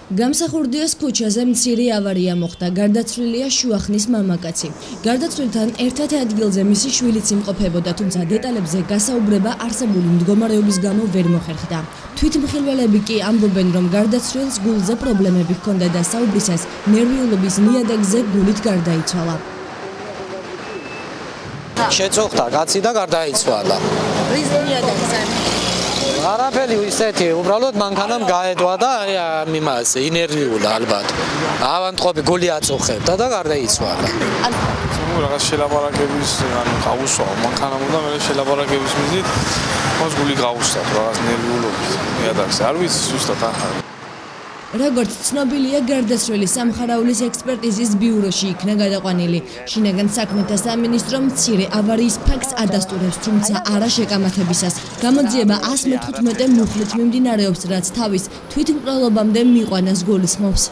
გამსახურდიას ქუჩაზე მცირე ავარია მოხდა. გარდაცვლილია შუახნის მამაკაცი. გარდაცვლილთან ერთად ადგილზე მისი შვილიც იმყოფებოდა, თუმცა დეტალებზე გასაუბრება არსებული მდგომარეობის გამო ვერ მოხერხდა. თვითმხილველები კი ამბობენ, რომ გარდაცვლილს გულზე პრობლემები ჰქონდა და საუბრისას ნერვიულობის ნიადაგზე გულით გარდაიცვალა. შეწუხდა კაცი და გარდაიცვალა. რის ნიადაგზე? არაფერი ისეთი, უბრალოდ მანქანამ გაედვა და იმას ინერვიულა ალბათ. ავანტყოფი გული აწუხებდა და გარდაიცვალა. რაღაც შელაპარაკების გაუსვა მანქანამ და მე შელაპარაკების მიზნით მას გული გაუსვა რაღაც ნერვიულობით ნიადაგზე. არ ვიცი ზუსტად ახლა. როგორც ცნობილია, გარდაცვლილი სამხარაულის ექსპერტიზის ბიუროში იქნა გადაყვანილი. შინაგან საქმეთა სამინისტრო მცირე ავარიის ფაქტს ადასტურებს, თუმცა არა შეკამათებისას. გამოძიება 115 მუხლით მიმდინარეობს, რაც თავის თვითმკვლელობამდე მიყვანას გულისხმობს.